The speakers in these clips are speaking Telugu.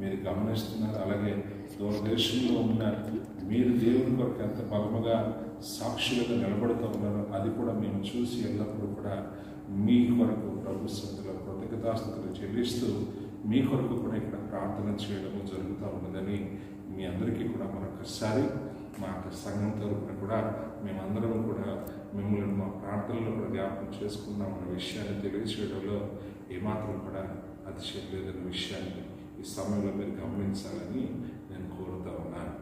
మీరు గమనిస్తున్నారు. అలాగే దూరదేశంలో ఉన్న మీరు దేవుని కొరకు ఎంత బలముగా సాక్షులుగా నిలబడుతూ ఉన్నారో అది కూడా మేము చూసి ఎల్లప్పుడూ కూడా మీ కొరకు ప్రభు సన్నిధిలో కృతజ్ఞతాస్తుతులు చెల్లిస్తూ మీ కొరకు కూడా ఇక్కడ ప్రార్థన చేయడము జరుగుతూ ఉన్నదని మీ అందరికీ కూడా మరొకసారి మా సంఘం తరపున కూడా మేమందరం కూడా మిమ్మల్ని మా ప్రార్థనలో కూడా జ్ఞాపకం చేసుకుందామన్న విషయాన్ని తెలియజేయడంలో ఏమాత్రం కూడా అతిశయం లేదన్న విషయాన్ని ఈ సమయంలో మీరు గమనించాలని నేను కోరుతూ ఉన్నాను.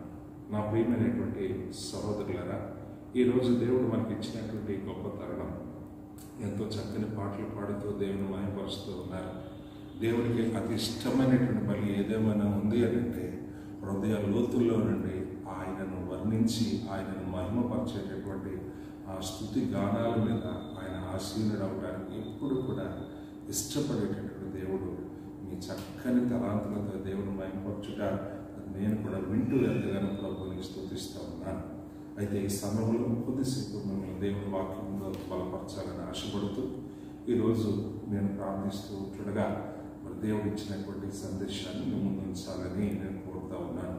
నా ప్రియమైనటువంటి సహోదరులారా, ఈరోజు దేవుడు మనకి ఇచ్చినటువంటి గొప్ప తరుణం. ఎంతో చక్కని పాటలు పాడుతూ దేవుని మహిమపరుస్తూ ఉన్నారు. దేవుడికి అతి ఇష్టమైనటువంటి బలి ఏదేమైనా ఉంది అని అంటే హృదయ లోతుల్లో నుండి ఆయనను వర్ణించి ఆయనను మహిమపరిచేటటువంటి ఆ స్తుతి గానాల మీద ఆయన ఆసీనుడవడానికి ఎప్పుడు కూడా ఇష్టపడేటటువంటి దేవుడు. మీ చక్కని తలాంతులతో దేవుని మహిమపరచుట నేను కూడా వింటూ ఎంతగానో ప్రభువుని స్తుతిస్తూ ఉన్నాను. అయితే ఈ సమయంలో కొద్దిసేపు మిమ్మల్ని దేవుని వాక్యంలో బలపరచాలని ఆశపడుతూ ఈరోజు నేను ప్రార్థిస్తూ ఉండగా మరి దేవుడు ఇచ్చినటువంటి సందేశాన్ని మీ ముందు ఉంచాలని నేను కోరుతూ ఉన్నాను.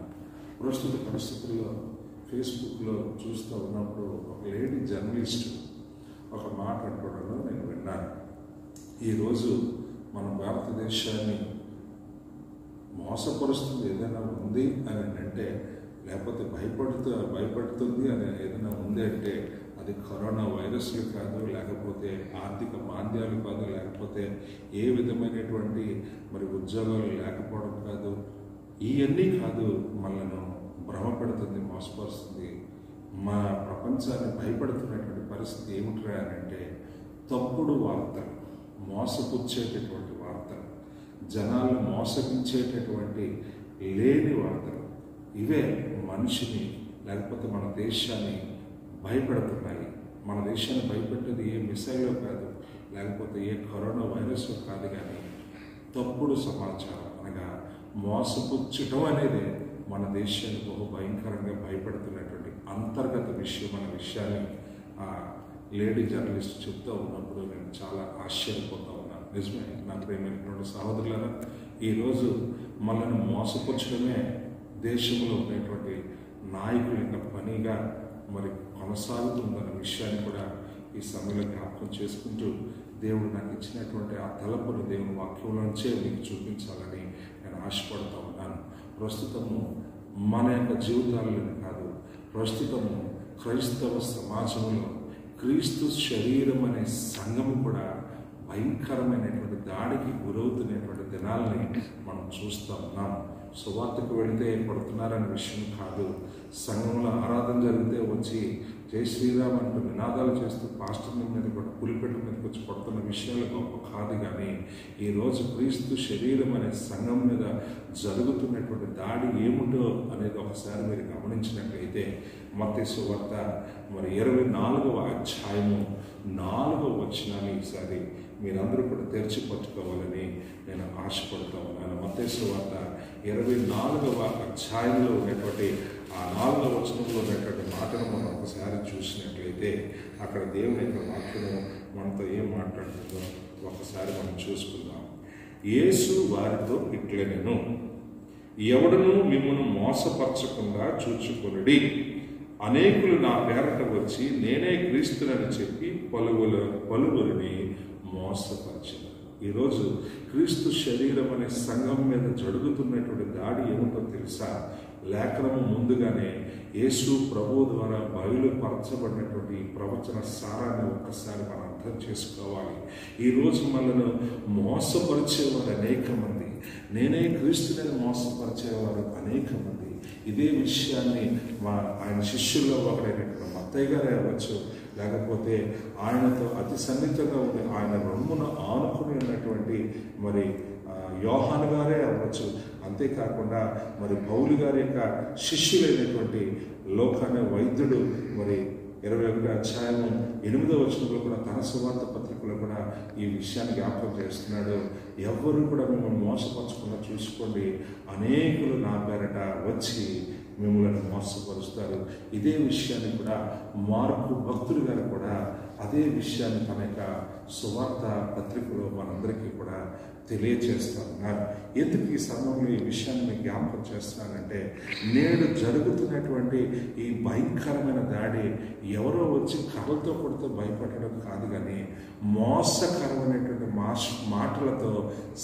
ప్రస్తుత పరిస్థితుల్లో ఫేస్బుక్లో చూస్తూ ఉన్నప్పుడు ఒక లేడీ జర్నలిస్టు ఒక మాట అంటున్నాను నేను విన్నాను. ఈరోజు మన భారతదేశాన్ని మోసపరుస్తుంది ఏదైనా ఉంది అని అంటే, లేకపోతే భయపడుతుంది అని ఏదైనా ఉంది అంటే అది కరోనా వైరస్లు కాదు, లేకపోతే ఆర్థిక మాంద్యాలు కాదు, లేకపోతే ఏ విధమైనటువంటి మరి ఉద్యోగాలు లేకపోవడం కాదు, ఇవన్నీ కాదు. మనను భ్రమపెడుతుంది, మోసపరుస్తుంది. మా ప్రపంచాన్ని భయపడుతున్నటువంటి పరిస్థితి ఏమిట్రా అని అంటే తప్పుడు వార్తలు, మోసపుచ్చేటటువంటి వార్తలు, జనాలను మోసగించేటటువంటి లేని వార్తలు, ఇవే మనిషిని లేకపోతే మన దేశాన్ని భయపెడుతున్నాయి. మన దేశాన్ని భయపెట్టేది ఏ మిసైల్లో కాదు, లేకపోతే ఏ కరోనా వైరస్ కాదు, కానీ తప్పుడు సమాచారం అనగా మోసపుచ్చటం అనేది మన దేశాన్ని బహు భయంకరంగా భయపెడుతున్నటువంటి అంతర్గత విషయం అనే విషయాన్ని లేడీ జర్నలిస్ట్ చెప్తూ ఉన్నప్పుడు నేను చాలా ఆశ్చర్యపోతూ ఉన్నాను. నిజమే నా ప్రియమైనటువంటి సహోదరులారా, ఈరోజు మనల్ని మోసపుచ్చడమే దేశంలో ఉన్నటువంటి నాయకుల యొక్క పనిగా మరి కొనసాగుతుందన్న విషయాన్ని కూడా ఈ సమయంలో జ్ఞాపకం చేసుకుంటూ దేవుడు నాకు ఇచ్చినటువంటి ఆ తలపును దేవుని వాక్యంలోంచే మీకు చూపించాలని నేను ఆశపడుతూ ఉన్నాను. ప్రస్తుతము మన యొక్క జీవితాలను కాదు, ప్రస్తుతము క్రైస్తవ సమాజంలో క్రీస్తు శరీరం అనే సంఘము కూడా భయంకరమైనటువంటి దాడికి గురవుతున్నటువంటి దినాలని మనం చూస్తూ ఉన్నాం. సువార్తకు వెళితే పడుతున్నారనే విషయం కాదు, సంఘంలో ఆరాధన జరిగితే వచ్చి జై శ్రీరామ్ అంటూ నినాదాలు చేస్తూ పాస్టర్ మీద కూడా పులిపెట్టు మీదకి వచ్చి పడుతున్న విషయాలు గొప్ప కాదు. కానీ ఈరోజు క్రీస్తు శరీరం అనే సంఘం మీద జరుగుతున్నటువంటి దాడి ఏమిటో అనేది ఒకసారి మీరు గమనించినట్లయితే మత్తయి సువార్త మరి 24వ అధ్యాయము 4వ వచనాన్ని ఈసారి మీరందరూ కూడా తెరిచి పట్టుకోవాలని నేను ఆశపడుతూ ఉన్నాను. మత్తయి సువార్త 24వ అధ్యాయంలో ఉన్నటువంటి ఆ 4వ వచనంలో ఉన్నటువంటి మాటను మనం ఒకసారి చూసినట్లయితే అక్కడ దేవుని యొక్క వాక్యము మనతో ఏం మాట్లాడుతుందో ఒకసారి మనం చూసుకుందాం. యేసు వారితో ఇట్లనెను, ఎవడను మిమ్మల్ని మోసపరచకుండా చూచుకొనుడి. అనేకులు నా పేరట వచ్చి నేనే క్రీస్తునని చెప్పి పలువురిని మోసపరచను. ఈరోజు క్రీస్తు శరీరం అనే సంఘం మీద జరుగుతున్నటువంటి దాడి ఏమిటో తెలుసా? లేఖనము ముందుగానే యేసు ప్రభువు ద్వారా బయలుపరచబడినటువంటి ఈ ప్రవచన సారాన్ని ఒక్కసారి మనం అర్థం చేసుకోవాలి. ఈరోజు మనను మోసపరిచేవారు అనేక మంది, నేనే క్రీస్తుని మోసపరిచేవారు అనేక మంది. ఇదే విషయాన్ని ఆయన శిష్యుల్లో ఒకరైనటువంటి మత్తయ్య గారే అవ్వచ్చు, లేకపోతే ఆయనతో అతి సన్నిహితంగా ఉండి ఆయన రొమ్మున ఆనుకుని ఉన్నటువంటి మరి యోహాను గారే అవ్వచ్చు, అంతేకాకుండా మరి పౌలు గారి యొక్క శిష్యులైనటువంటి లోకాన వైద్యుడు మరి 21వ అధ్యాయము 8వ వచనంలో కూడా తన సువార్త పత్రికలో కూడా ఈ విషయాన్ని జ్ఞాపకం చేస్తున్నాడు. ఎవరు కూడా మిమ్మల్ని మోసపరచకుండా చూసుకోండి, అనేకులు నా పేరట వచ్చి మిమ్మల్ని మోసపరుస్తారు. ఇదే విషయాన్ని కూడా మార్కు భక్తులు గారు కూడా అదే విషయాన్ని తన యొక్క సువార్త పత్రికలో మనందరికీ కూడా తెలియచేస్తూ ఉన్నారు. ఎందుకు ఈ సమయంలో ఈ విషయాన్ని మీకు జ్ఞాపకం చేస్తున్నానంటే, నేడు జరుగుతున్నటువంటి ఈ భయంకరమైన దాడి ఎవరో వచ్చి కర్రలతో కొడితే భయపడడం కాదు, కానీ మోసకరమైనటువంటి మాటలతో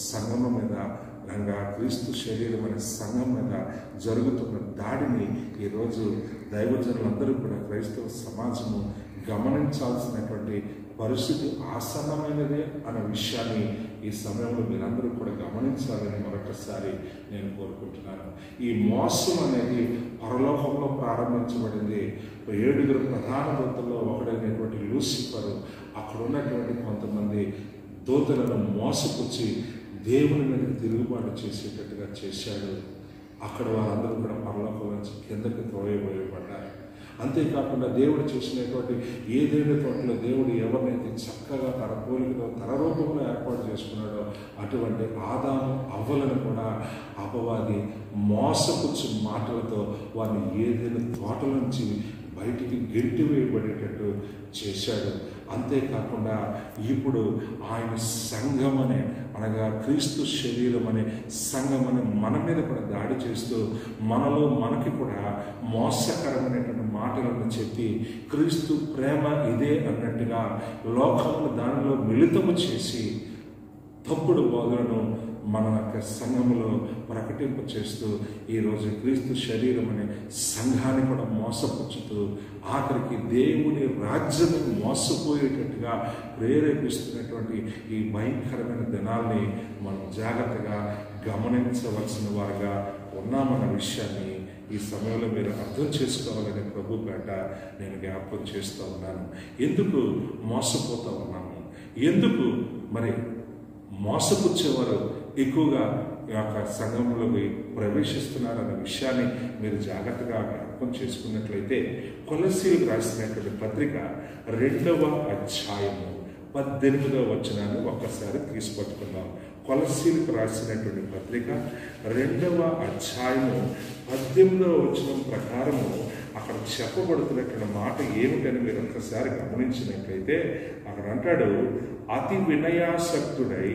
సంఘం మీద, అనగా క్రీస్తు శరీరం అనే సంఘం మీద జరుగుతున్న దాడిని ఈరోజు దైవజనులందరూ కూడా, క్రైస్తవ సమాజము గమనించాల్సినటువంటి పరిస్థితి ఆసన్నమైనదే అనే విషయాన్ని ఈ సమయంలో మీరందరూ కూడా గమనించాలని మరొకసారి నేను కోరుకుంటున్నాను. ఈ మోసం అనేది పరలోకంలో ప్రారంభించబడింది. 7 ప్రధాన దూతల్లో ఒకడైనటువంటి లూసిఫర్ అక్కడ ఉన్నటువంటి కొంతమంది దూతలను మోసపుచ్చి దేవుని మీద తిరుగుబాటు చేసేటట్టుగా చేశాడు. అక్కడ వారందరూ కూడా పరలోకం నుంచి కిందకి త్రోయబోయబడ్డారు. అంతేకాకుండా దేవుడు చేసినటువంటి ఏదైనా తోటలో దేవుడు ఎవరినైతే చక్కగా తన పోలికలో తన రూపంలో ఏర్పాటు చేసుకున్నాడో అటువంటి ఆదాము అవ్వలను కూడా అపవాది మోసపుచ్చు మాటలతో వారిని ఏదైనా తోట నుంచి బయటికి గెంటి వేయబడేటట్టు చేశాడు. అంతేకాకుండా ఇప్పుడు ఆయన సంఘం అనే, అనగా క్రీస్తు శరీరం అనే సంఘం అనే మన మీద కూడా దాడి చేస్తూ మనలో మనకి కూడా మోసకరమైనటువంటి మాటలను చెప్పి క్రీస్తు ప్రేమ ఇదే అన్నట్టుగా లోకమును దానిలో మిళితము చేసి తప్పుడు బోధలను మన యొక్క సంఘములో ప్రకటింప చేస్తూ ఈరోజు క్రీస్తు శరీరం అనే సంఘాన్ని కూడా మోసపుచ్చుతూ ఆఖరికి దేవుని రాజ్యాన్ని మోసపోయేటట్టుగా ప్రేరేపిస్తున్నటువంటి ఈ భయంకరమైన దినాల్ని మనం జాగ్రత్తగా గమనించవలసిన వారుగా ఉన్నామన్న విషయాన్ని ఈ సమయంలో మీరు అర్థం చేసుకోవాలని ప్రభు పేట నేను జ్ఞాపకం చేస్తూ ఉన్నాను. ఎందుకు మోసపోతూ ఉన్నాము, ఎందుకు మరి మోసపుచ్చేవారు ఎక్కువగా ఈ యొక్క సంఘంలోకి ప్రవేశిస్తున్నారన్న విషయాన్ని మీరు జాగ్రత్తగా జ్ఞాపకం చేసుకున్నట్లయితే, కొలస్సీలకు రాసినటువంటి పత్రిక 2వ అధ్యాయము 18వ వచనాన్ని ఒక్కసారి తీసుకొట్టుకుందాం. కొలస్సీలకు రాసినటువంటి పత్రిక 2వ అధ్యాయము 18వ వచనం ప్రకారము అక్కడ చెప్పబడుతున్నటువంటి మాట ఏమిటని మీరు ఒక్కసారి గమనించినట్లయితే, అక్కడ అంటాడు, అతి వినయాసక్తుడై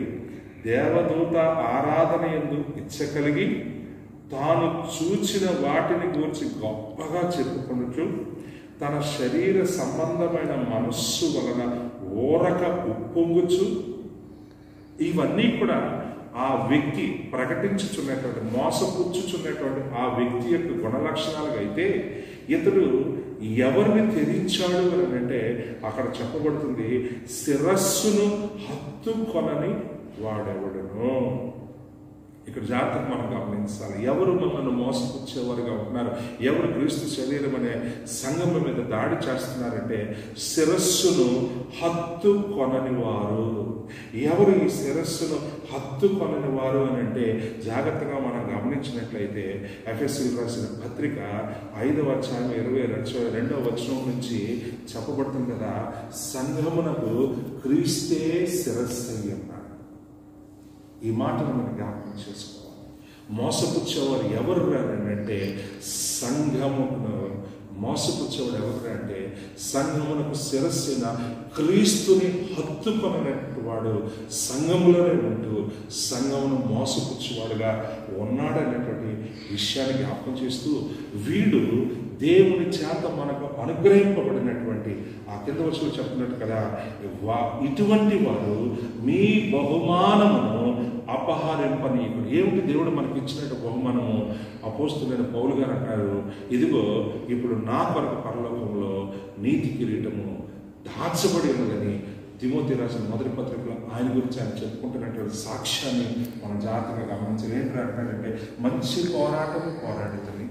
దేవదూత ఆరాధన యందు ఇచ్చ కలిగి తాను చూచిన వాటిని గురించి గొప్పగా చెప్పుకొనుచు తన శరీర సంబంధమైన మనస్సు వలన ఊరక ఉప్పొంగుచు, ఇవన్నీ కూడా ఆ వ్యక్తి ప్రకటించుచున్నటువంటి, మోసపుచ్చుచున్నటువంటి ఆ వ్యక్తి యొక్క గుణలక్షణాలుగా అయితే, ఇతడు ఎవరిని త్యజించాడు అని అంటే అక్కడ చెప్పబడుతుంది, శిరస్సును హత్తుకొనని వాడెవడను. ఇక్కడ జాగ్రత్తగా మనం గమనించాలి. ఎవరు మనల్ని మోసపుచ్చేవారుగా ఉంటున్నారు, ఎవరు క్రీస్తు శరీరం అనే సంఘం మీద దాడి చేస్తున్నారంటే శిరస్సును హత్తుకొనని వారు. ఎవరు ఈ శిరస్సును హత్తుకొనని వారు అని అంటే జాగ్రత్తగా మనం గమనించినట్లయితే ఎఫెసీయులకు రాసిన పత్రిక 5వ అధ్యాయం 22వ వచనం నుంచి చెప్పబడుతుంది కదా, సంఘమునకు క్రీస్తే శిరస్సు అన్నారు. ఈ మాటను మనం జ్ఞాపకం చేసుకోవాలి. మోసపుచ్చేవారు ఎవరు అంటే సంఘమును మోసపుచ్చేవాడు ఎవరు అంటే సంఘమునకు శిరస్సున క్రీస్తుని హత్తుకొనటువంటి వాడు సంఘములోనే ఉంటూ సంఘమును మోసపుచ్చేవాడుగా ఉన్నాడనేటువంటి విషయాన్ని జ్ఞాపకం చేస్తూ, వీడు దేవుని చేత మనకు అనుగ్రహింపబడినటువంటి, ఆ కింద వచ్చి చెప్తున్నట్టు కదా, ఇటువంటి వారు మీ బహుమానమును అపహరింపనీయుడు. ఏమిటి దేవుడు మనకి ఇచ్చినట్టు బహుమానము? అపోస్తులైన పౌలు గారు అంటారు, ఇదిగో ఇప్పుడు నా కొరకు పరలోకంలో నీతి కిరీటము దాచబడి ఉన్నదని తిమోతి రాసిన మొదటి పత్రికలో ఆయన గురించి ఆయన చెప్పుకుంటున్నటువంటి సాక్ష్యాన్ని మనం జాగ్రత్తగా గమనించాలి. ఏంటంటే, మంచి పోరాటం పోరాడుతుంది,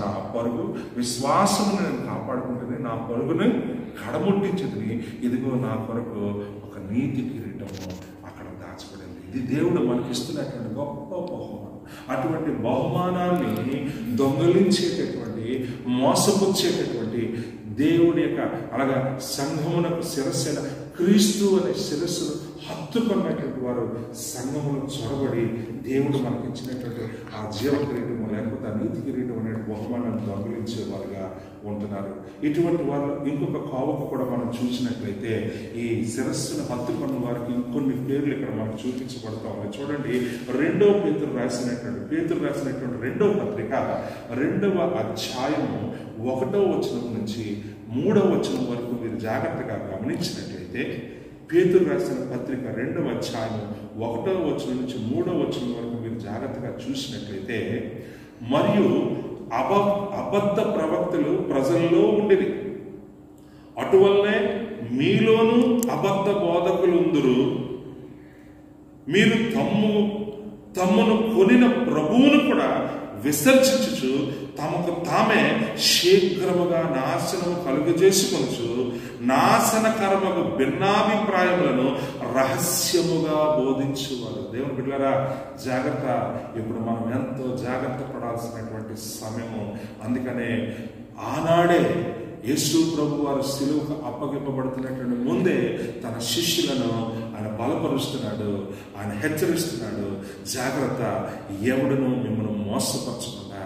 నా పరుగు విశ్వాసమును నేను కాపాడుకుంటుంది, నా పరుగును కడముట్టించింది, ఇదిగో నా కొరకు ఒక నీతి కిరీటము అక్కడ దాచబడింది. ఇది దేవుడు మనకి ఇస్తున్నటువంటి గొప్ప బహుమానం. అటువంటి బహుమానాన్ని దొంగలించేటటువంటి, మోసపుచ్చేటటువంటి దేవుడి యొక్క, అనగా సంఘమునకు శిరస్సైన క్రీస్తు అనే శిరస్సును హత్తుకున్నటువంటి వారు సంఘములో చొరబడి దేవుడు మనకి ఇచ్చినటువంటి ఆ జీవ కిరీటము లేకపోతే ఆ నీతి కిరీటం అనే బహుమానాన్ని దొంగిలించే వారుగా ఉంటున్నారు. ఇటువంటి వారు ఇంకొక కోవకు కూడా మనం చూసినట్లయితే ఈ శిరస్సును హత్తుకున్న వారికి ఇంకొన్ని పేర్లు ఇక్కడ మనకు చూపించబడతా ఉన్నాయి. చూడండి, పేతురు రాసినటువంటి 2వ పత్రిక 2వ అధ్యాయము 1వ వచనం నుంచి 3వ వచనం వరకు మీరు జాగ్రత్తగా గమనించినట్లయితే, పేతురు రాసిన పత్రిక 2వ అధ్యాయం 1వ వచనం నుంచి 3వ వచనం వరకు మీరు జాగ్రత్తగా చూసినట్లయితే, మరియు అబద్ధ ప్రవక్తలు ప్రజల్లో ఉండిరి, అటువల్లనే మీలోనూ అబద్ధ బోధకులు ఉందురు, మీరు తమ్మును కొనిన ప్రభువును కూడా విసర్జించుచు తమకు తామే శీఘ్రముగా నాశనము కలుగజేసుకొనుచు నాశనకరమగు భిన్నాభిప్రాయములను రహస్యముగా బోధించువారు. దేవుని బిడ్డలారా, జాగ్రత్త. ఇప్పుడు మనం ఎంతో జాగ్రత్త పడాల్సినటువంటి సమయము. అందుకనే ఆనాడే యేసు ప్రభు వారు శిలువకు అప్పగింపబడుతున్నటువంటి ముందే తన శిష్యులను ఆయన బలపరుస్తున్నాడు, ఆయన హెచ్చరిస్తున్నాడు. జాగ్రత్త, ఎవడును మిమ్మల్ని మోసపరచకుండా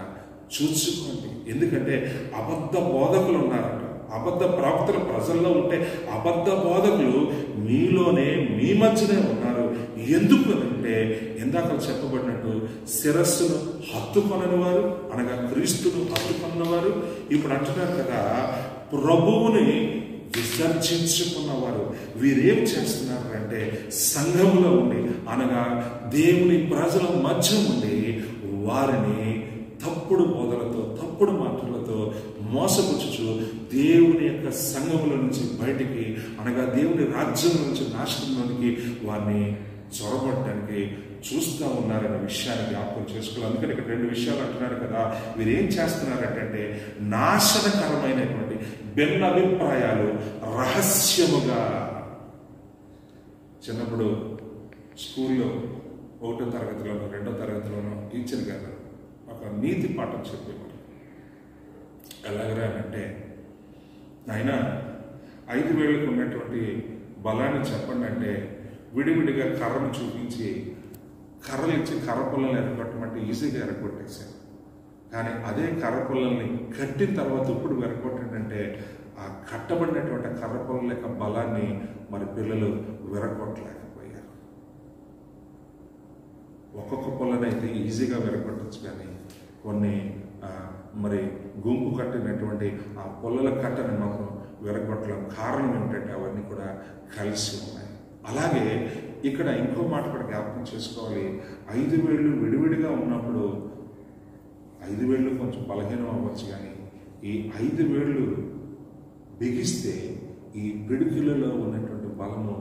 చూసుకోండి. ఎందుకంటే అబద్ధ బోధకులు ఉన్నారట, అబద్ధ ప్రవక్తలు ప్రజల్లో ఉంటే అబద్ధ బోధకులు మీలోనే మీ మధ్యనే ఉన్నారు. ఎందుకు అంటే ఇందాక చెప్పబడినట్టు శిరస్సును హత్తుకొనని వారు, అనగా క్రీస్తును హత్తుకొన్న వారు ఇప్పుడు అంటున్నారు కదా, ప్రభువుని విసర్జించుకున్నవారు. వీరేం చేస్తున్నారు అంటే సంఘంలో ఉండి, అనగా దేవుని ప్రజల మధ్య ఉండి వారిని తప్పుడు బోధలతో తప్పుడు మాటలతో మోసపుచ్చుచు దేవుని యొక్క సంఘముల నుంచి బయటికి, అనగా దేవుని రాజ్యం నుంచి నాశనంలోనికి వారిని చొరబడటానికి చూస్తూ ఉన్నారన్న విషయాన్ని జ్ఞాపకం చేసుకోవాలి. అందుకని ఇక్కడ 2 విషయాలు అంటున్నారు కదా. వీరేం చేస్తున్నారంటే నాశనకరమైనటువంటి భిన్న అభిప్రాయాలు రహస్యముగా. చిన్నప్పుడు స్కూల్లో 1వ తరగతిలోనో 2వ తరగతిలోనో టీచర్ గారు ఒక నీతి పాఠం చెప్పేవారు. ఎలాగరా అంటే, ఆయన 5 వేలకు ఉన్నటువంటి బలాన్ని చెప్పండి అంటే విడివిడిగా కర్రను చూపించి కర్రలు ఇచ్చి కర్ర పుల్లలు ఎరగొట్టమంటే ఈజీగా ఎరగొట్టేశారు. కానీ అదే కర్ర పుల్లల్ని కట్టిన తర్వాత ఇప్పుడు ఎరగొట్టంటే ఆ కట్టబడినటువంటి కర్ర పుల్లల యొక్క బలాన్ని మరి పిల్లలు విరగొట్టలేకపోయారు. ఒక్కొక్క పుల్లనైతే ఈజీగా విరగొట్టచ్చు, కానీ కొన్ని మరి గుంపు కట్టినటువంటి ఆ పుల్లల కట్టని మాత్రం విరగొట్టడం. కారణం ఏమిటంటే అవన్నీ కూడా కలిసి ఉన్నాయి. అలాగే ఇక్కడ ఇంకో మాట కూడా జ్ఞాపకం చేసుకోవాలి. 5 వేళ్ళు విడివిడిగా ఉన్నప్పుడు 5 వేళ్ళు కొంచెం బలహీనం అవ్వచ్చు, కానీ ఈ 5 వేళ్ళు బిగిస్తే ఈ పిడికిలలో ఉన్నటువంటి బలము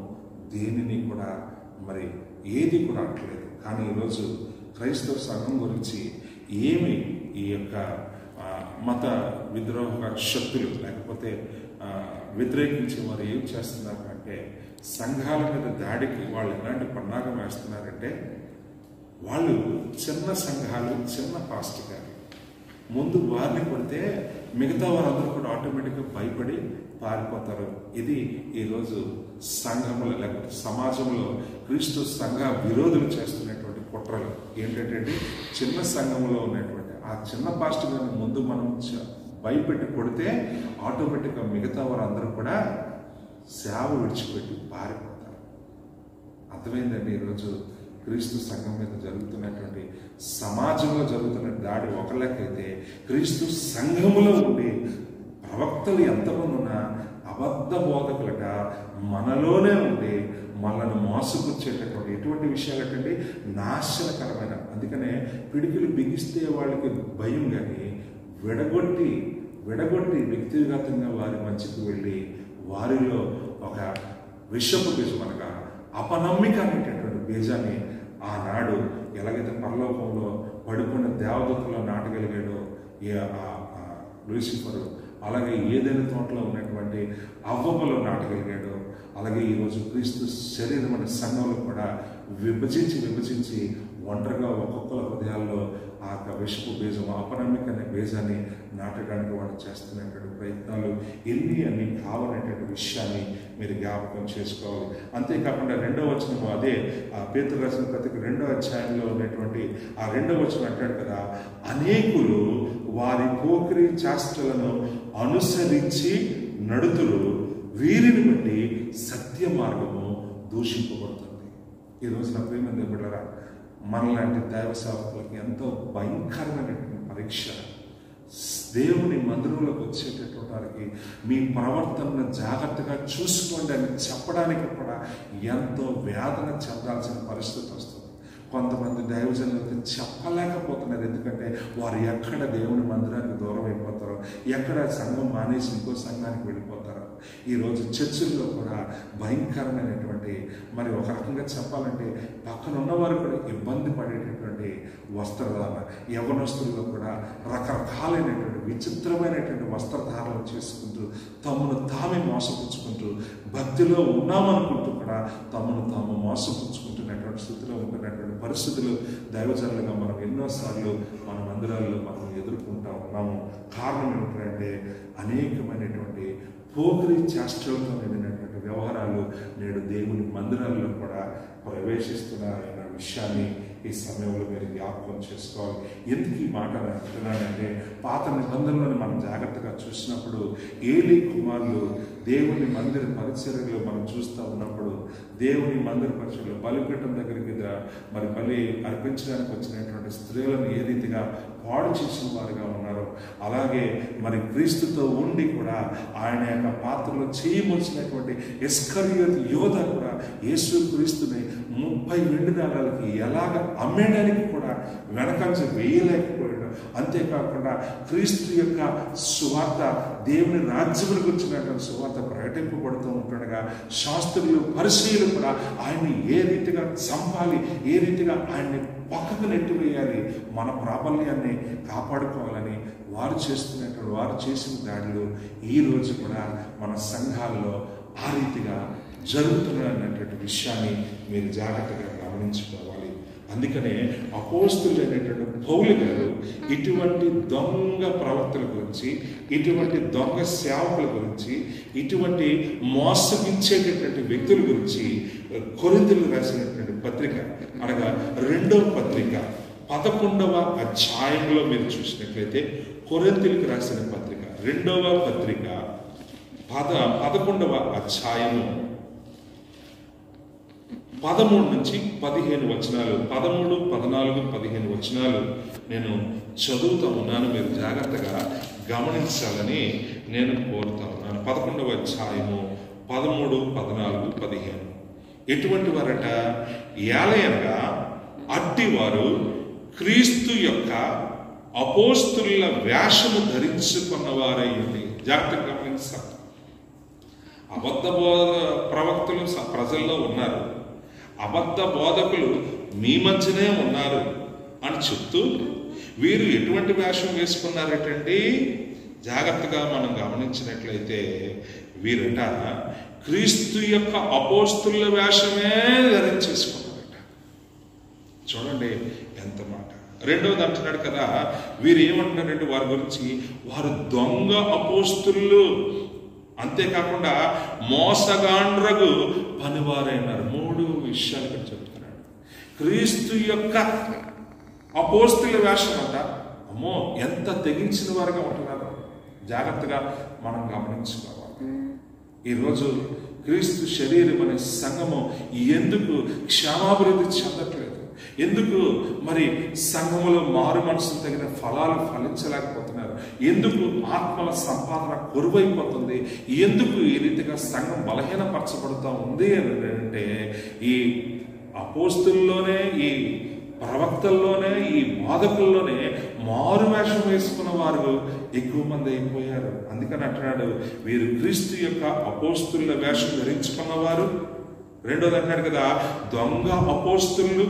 దేనిని కూడా మరి ఏది కూడా అట్లేదు. కానీ ఈరోజు క్రైస్తవ సంఘం గురించి ఏమి ఈ యొక్క మత విద్రోహ శక్తులు లేకపోతే వ్యతిరేకించి వారు ఏం చేస్తున్నారు అంటే, సంఘాల మీద దాడికి వాళ్ళు ఎలాంటి పన్నాగం వేస్తున్నారంటే, వాళ్ళు చిన్న సంఘాలు, చిన్న పాస్టర్ గారు ముందు వారిని కొడితే మిగతా వారందరూ కూడా ఆటోమేటిక్గా భయపడి పారిపోతారు. ఇది ఈరోజు సంఘంలో లేకపోతే సమాజంలో క్రీస్తు సంఘ విరోధులు చేస్తున్నటువంటి కుట్రలు. ఏంటంటే చిన్న సంఘంలో ఉన్నటువంటి ఆ చిన్న పాస్టర్ గారిని ముందు మనం భయపెట్టి కొడితే ఆటోమేటిక్గా మిగతా వారందరూ కూడా సేవ విడిచిపెట్టి పారిపోతారు. అర్థమైందండి? ఈరోజు క్రీస్తు సంఘం మీద జరుగుతున్నటువంటి సమాజంలో జరుగుతున్న దాడి ఒక లెక్కైతే, క్రీస్తు సంఘములో ఉండి ప్రవక్తలు ఎంతమంది ఉన్నా అబద్ధ బోధకులట మనలోనే ఉండి మనల్ని మోసపుచ్చేటటువంటి ఎటువంటి విషయాలు అంటే నాశనకరమైన. అందుకనే పిడికిలు బిగిస్తే వాళ్ళకి భయం, కానీ విడగొట్టి వ్యక్తిగతంగా వారి మధ్యకు వెళ్ళి వారిలో ఒక విషపు బీజం, అనగా అపనమ్మిక అనేటటువంటి బీజాన్ని ఆనాడు ఎలాగైతే పరలోకంలో పడుకున్న దేవదూతలో నాటగలిగాడో లూసిఫరు, అలాగే ఏదైనా తోటలో ఉన్నటువంటి అవ్వములో నాటగలిగాడో, అలాగే ఈరోజు క్రీస్తు శరీరం అనే సంఘంలో కూడా విభజించి ఒంటరిగా ఒక్కొక్కల హృదయాల్లో ఆ విషపు బీజం, అపనమ్మిక అనే బీజాన్ని నాటడానికి వాళ్ళు చేస్తున్నటువంటి ప్రయత్నాలు అన్ని కావాలనేటువంటి విషయాన్ని మీరు జ్ఞాపకం చేసుకోవాలి. అంతేకాకుండా 2వ వచనము, అదే ఆ పేతురు రాసిన పత్రిక 2వ అధ్యాయంలో ఉన్నటువంటి ఆ 2వ వచనం అంటాడు కదా, అనేకులు వారి పోకిరి చేష్టలను అనుసరించి నడుతురు, వీరిని బట్టి సత్య మార్గము దూషింపబడుతుంది. ఈరోజు నా ప్రేమ దేవుడారా, మనలాంటి దైవ సేవకులకి ఎంతో భయంకరమైనటువంటి పరీక్ష. దేవుని మందిరంలోకి వచ్చేటటువంటి వారికి మీ ప్రవర్తనను జాగ్రత్తగా చూసుకోండి అని చెప్పడానికి కూడా ఎంతో వేదన చెందాల్సిన పరిస్థితి వస్తుంది. కొంతమంది దైవజనులతో చెప్పలేకపోతున్నారు. ఎందుకంటే వారు ఎక్కడ దేవుని మందిరానికి దూరం అయిపోతారో, ఎక్కడ సంఘం మానేసి ఇంకో సంఘానికి వెళ్ళిపోతారో. ఈరోజు చర్చిల్లో కూడా భయంకరమైనటువంటి, మరి ఒక రకంగా చెప్పాలంటే పక్కన ఉన్నవారు కూడా ఇబ్బంది పడేటటువంటి వస్త్రధారణ, యవనస్తుల్లో కూడా రకరకాలైనటువంటి విచిత్రమైనటువంటి వస్త్రధారణ చేసుకుంటూ తమను తామే మోసపుచ్చుకుంటూ, భక్తిలో ఉన్నామనుకుంటూ కూడా తమను తాము మోసపుచ్చుకుంటున్నటువంటి స్థితిలో ఉంటున్నటువంటి పరిస్థితులు దైవజనులుగా మనం ఎన్నోసార్లు మన మందిరాల్లో మనం ఎదుర్కొంటూ ఉన్నాము. కారణం ఏమిటంటే అనేకమైనటువంటి పోకిరి చేష్టలతో నిండినటువంటి వ్యవహారాలు నేడు దేవుని మందిరాల్లో కూడా ప్రవేశిస్తున్నారన్న విషయాన్ని ఈ సమయంలో మీరు జ్ఞాపకం చేసుకోవాలి. ఎందుకు ఈ మాట అంటున్నానంటే, పాత నిబంధనలను మనం జాగ్రత్తగా చూసినప్పుడు ఏలీ కుమారులు దేవుని మందిర పరిచర్యలో మనం చూస్తూ ఉన్నప్పుడు, దేవుని మందిర పరిచర్యలో బలిపీఠం దగ్గరికి మరి బలి అర్పించడానికి వచ్చినటువంటి స్త్రీలను ఏ రీతిగా పాడు చేసిన వారుగా ఉన్నారో, అలాగే మరి క్రీస్తుతో ఉండి కూడా ఆయన యొక్క పాత్రలో చేయవలసినటువంటి ఇస్కరియోతు యోధ కూడా యేసు క్రీస్తుని 30 వెండి నాణాలకి ఎలాగ అమ్మేయడానికి కూడా వెనకంజ వేయలేకపోయాడు. అంతేకాకుండా క్రీస్తు యొక్క సువార్త, దేవుని రాజ్యములకు వచ్చినటువంటి సువార్త ప్రకటింపబడుతూ ఉంటుండగా శాస్త్రులు, పరిసయ్యులు కూడా ఆయన్ని ఏ రీతిగా చంపాలి, ఏ రీతిగా ఆయన్ని పక్కకు నెట్టివేయాలి, మన ప్రాబల్యాన్ని కాపాడుకోవాలని వారు చేసిన దాడులు ఈ రోజు కూడా మన సంఘాల్లో ఆ రీతిగా జరుగుతున్నటువంటి విషయాన్ని మీరు జాగ్రత్తగా గమనించుకోవాలి. అందుకనే అపోస్తులైనటువంటి పౌలు గారు ఇటువంటి దొంగ ప్రవక్తల గురించి, ఇటువంటి దొంగ సేవకుల గురించి, ఇటువంటి మోసగించేటటువంటి వ్యక్తుల గురించి కొరింథీయులకు రాసినటువంటి పత్రిక, అనగా 2వ పత్రిక 11వ అధ్యాయంలో మీరు చూసినట్లయితే, కొరింథీయులకు రాసిన పత్రిక 2వ పత్రిక 11వ అధ్యాయము 13 నుంచి 15 వచనాలు, 13, 14, 15 వచనాలు నేను చదువుతూ ఉన్నాను. మీరు జాగ్రత్తగా గమనించాలని నేను కోరుతా ఉన్నాను. 11వ అధ్యాయము 13, 14, 15. ఎటువంటి వారట? ఏలయనగా అట్టివారు క్రీస్తు యొక్క అపోస్తుల వేషము ధరించుకున్నవారై ఉంది. జాగ్రత్తగా గమనించాలి. అబద్ధ ప్రవక్తలు ప్రజల్లో ఉన్నారు, అబద్ధ బోధకులు మీ మధ్యనే ఉన్నారు అని చెప్తూ వీరు ఎటువంటి వేషం వేసుకున్నారటండి? జాగ్రత్తగా మనం గమనించినట్లయితే వీరట క్రీస్తు యొక్క అపోస్తుల వేషమే ధరించేసుకున్నారట. చూడండి ఎంత మాట. రెండవది అంటున్నాడు కదా, వీరు ఏమంటున్నారంటే వారి గురించి, వారు దొంగ అపోస్తులు, అంతేకాకుండా మోసగాండ్రగు పనివారైనారు. 3 విషయాలు ఇక్కడ చెప్తున్నాడు. క్రీస్తు యొక్క అపోస్తుల వేషం అంట. అమ్మో, ఎంత తెగించిన వారుగా ఉంటున్నారు. జాగ్రత్తగా మనం గమనించుకోవాలి. ఈరోజు క్రీస్తు శరీరం అనే సంఘము ఎందుకు క్షేమాభివృద్ధి చెందట్లేదు? ఎందుకు మరి సంఘములో మారు మనసుకు తగిన ఫలాలు ఫలించలేకపోతున్నారు? ఎందుకు ఆత్మల సంపాదన కొరువైపోతుంది? ఎందుకు ఈ రీతిగా సంఘం బలహీనపరచబడుతూ ఉంది అని అంటే, ఈ అపోస్తుల్లోనే, ఈ ప్రవక్తల్లోనే, ఈ బోధకుల్లోనే మారు వేషం వేసుకున్న వారు ఎక్కువ మంది అయిపోయారు. అందుకని అంటున్నాడు, వీరు క్రీస్తు యొక్క అపోస్తుల వేషం ధరించుకున్నవారు. రెండోది అంటాడు కదా, దొంగ అపోస్తులు.